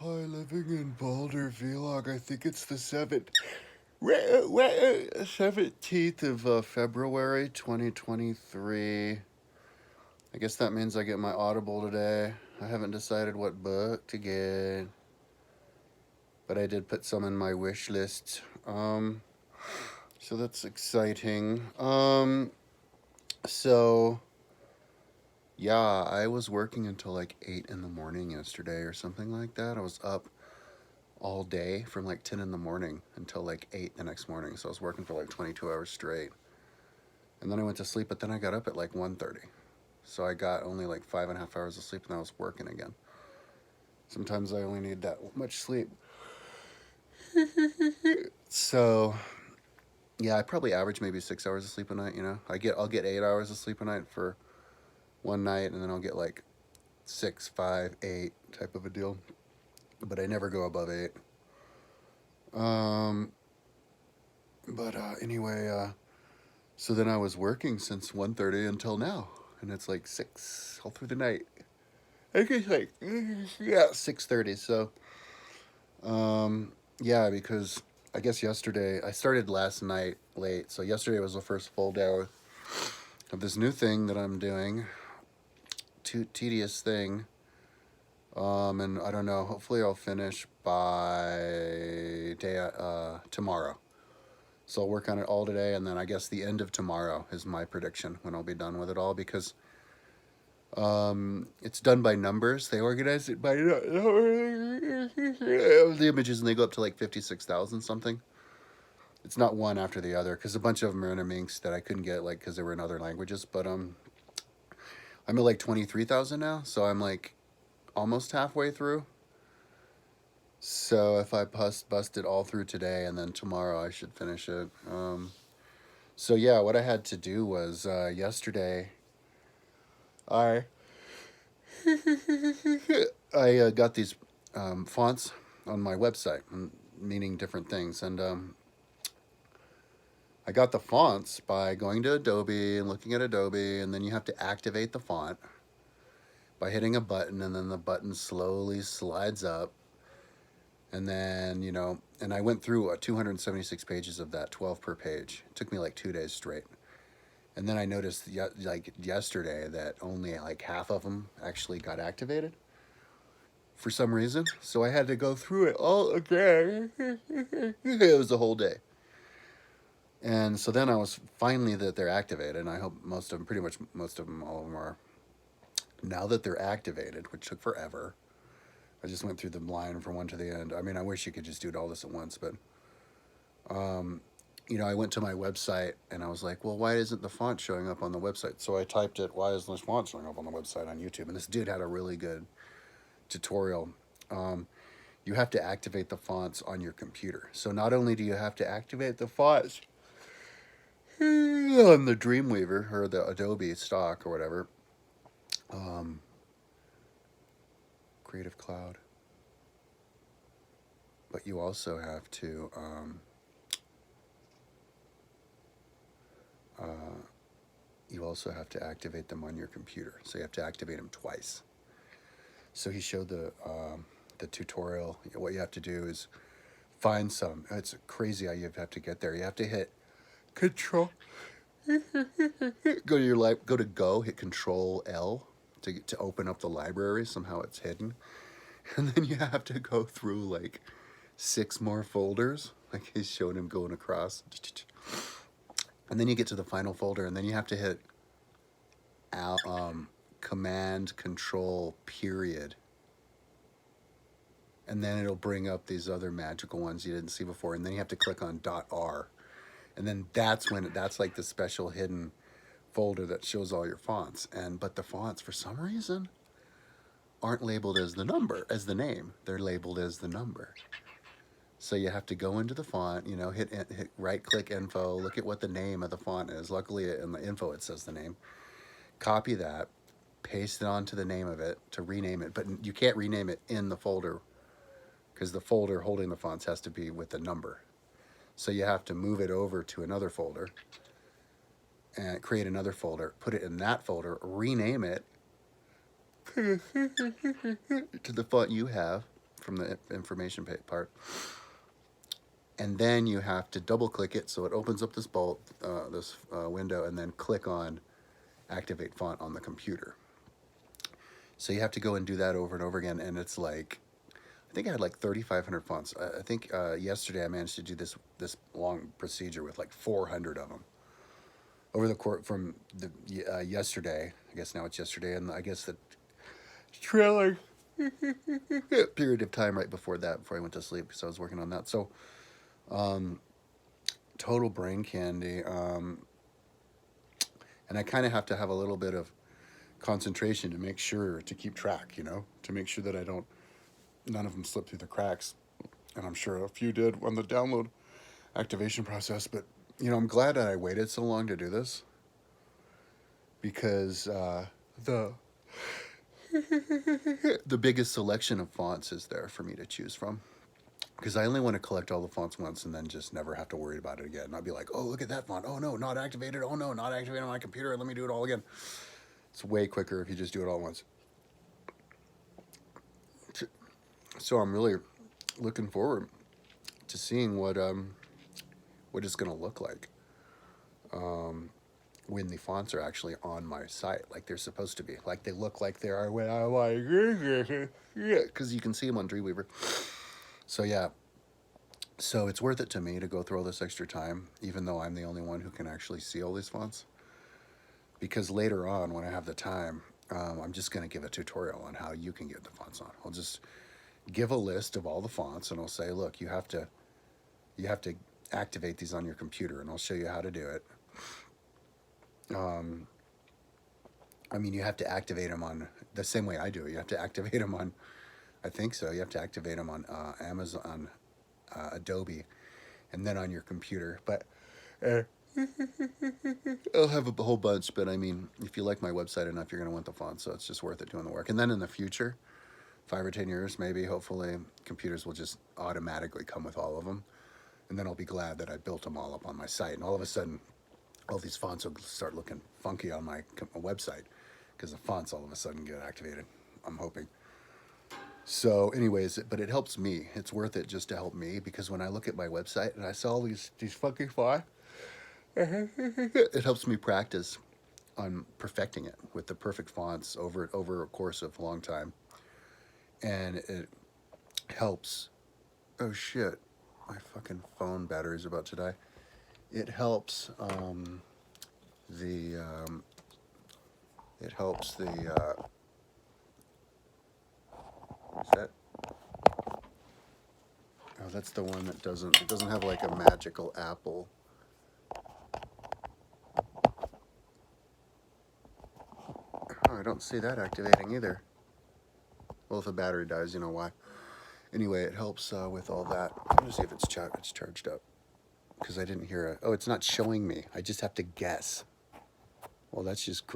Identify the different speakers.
Speaker 1: Hi, living in Boulder vlog. I think it's the 17th of February 2023. I guess that means I get my Audible today. I haven't decided what book to get, but I did put some in my wish list. So that's exciting. So yeah, I was working until like 8 in the morning yesterday or something like that. I was up all day from like 10 in the morning until like 8 the next morning. So I was working for like 22 hours straight. And then I went to sleep, but then I got up at like 1:30. So I got only like 5.5 hours of sleep and I was working again. Sometimes I only need that much sleep. So yeah, I probably average maybe 6 hours of sleep a night, you know. I'll get 8 hours of sleep a night for one night, and then I'll get like 6, 5, 8 type of a deal. But I never go above 8. Um but anyway, so then I was working since 1:30 until now, and it's like 6 all through the night. I guess like yeah, 6:30. So yeah, because I guess yesterday I started last night late. So yesterday was the first full day of this new thing that I'm doing. Tedious thing. And I don't know. Hopefully I'll finish by tomorrow. So I'll work on it all today, and then I guess the end of tomorrow is my prediction when I'll be done with it all, because it's done by numbers. They organize it by the images, and they go up to like 56,000 something. It's not one after the other because a bunch of them are interminxed that I couldn't get, like, because they were in other languages. But I'm at like 23,000 now, so I'm like almost halfway through. So if I bust it all through today, and then tomorrow I should finish it. So yeah, what I had to do was yesterday I I got these fonts on my website, meaning different things, and I got the fonts by going to Adobe and looking at Adobe, and then you have to activate the font by hitting a button, and then the button slowly slides up, and then and I went through 276 pages of that, 12 per page. It took me like 2 days straight. And then I noticed like yesterday that only like half of them actually got activated for some reason. So I had to go through it all again. It was a whole day. And so then I was finally that they're activated, and I hope most of them, pretty much most of them, all of them are. Now that they're activated, which took forever, I just went through the line from one to the end. I mean, I wish you could just do it all this at once, but I went to my website and I was like, well, why isn't the font showing up on the website? So I typed it, why isn't this font showing up on the website on YouTube? And this dude had a really good tutorial. You have to activate the fonts on your computer. So not only do you have to activate the fonts on the Dreamweaver or the Adobe stock or whatever, Creative Cloud, but you also have to activate them on your computer. So you have to activate them twice. So he showed the tutorial. What you have to do is find some. It's crazy how you have to get there. You have to hit Control. Hit Control L to open up the library. Somehow it's hidden, and then you have to go through like 6 more folders. Like he's showing him going across, and then you get to the final folder, and then you have to hit Command Control period, and then it'll bring up these other magical ones you didn't see before, and then you have to click on .r, and then that's like the special hidden folder that shows all your fonts. But the fonts, for some reason, aren't labeled as the name. They're labeled as the number. So you have to go into the font, hit right click info, look at what the name of the font is. Luckily in the info it says the name. Copy that, paste it onto the name of it to rename it, but you can't rename it in the folder because the folder holding the fonts has to be with the number. So you have to move it over to another folder and create another folder, put it in that folder, rename it to the font you have from the information part. And then you have to double click it so it opens up this window, and then click on activate font on the computer. So you have to go and do that over and over again, and it's like, I think I had like 3,500 fonts. I think yesterday I managed to do this long procedure with like 400 of them over the course from the yesterday. I guess now it's yesterday, and I guess the trailing period of time right before that, before I went to sleep, because I was working on that. So total brain candy. And I kind of have to have a little bit of concentration to make sure to keep track, you know, to make sure that none of them slip through the cracks. And I'm sure a few did on the download activation process, but you know, I'm glad that I waited so long to do this, because the biggest selection of fonts is there for me to choose from, because I only want to collect all the fonts once and then just never have to worry about it again. I'll be like, oh, look at that font. Oh no, not activated. Oh no, not activated on my computer. Let me do it all again. It's way quicker if you just do it all at once. So I'm really looking forward to seeing what it's going to look like when the fonts are actually on my site, like they're supposed to be, like they look like they are when I'm like, yeah, because you can see them on Dreamweaver. So yeah, so it's worth it to me to go through all this extra time, even though I'm the only one who can actually see all these fonts. Because later on, when I have the time, I'm just going to give a tutorial on how you can get the fonts on. I'll just give a list of all the fonts, and I'll say, look, you have to activate these on your computer, and I'll show you how to do it. I mean, you have to activate them on the same way I do it. You have to activate them on, I think so, you have to activate them on Amazon, Adobe, and then on your computer. But I'll have a whole bunch, but I mean, if you like my website enough, you're going to want the font, so it's just worth it doing the work. And then in the future, 5 or 10 years, maybe, hopefully, computers will just automatically come with all of them. And then I'll be glad that I built them all up on my site. And all of a sudden, all these fonts will start looking funky on my website, because the fonts all of a sudden get activated, I'm hoping. So anyways, but it helps me. It's worth it just to help me, because when I look at my website and I saw all these funky fonts, it helps me practice on perfecting it with the perfect fonts over a course of a long time. And it helps. Oh shit, my fucking phone battery's about to die. It helps is that, oh, that's the one that doesn't have like a magical apple. Oh, I don't see that activating either. Well, if the battery dies, you know why. Anyway, it helps with all that. Let me see if it's charged up, because I didn't hear it. Oh, it's not showing me. I just have to guess. Well, that's just great.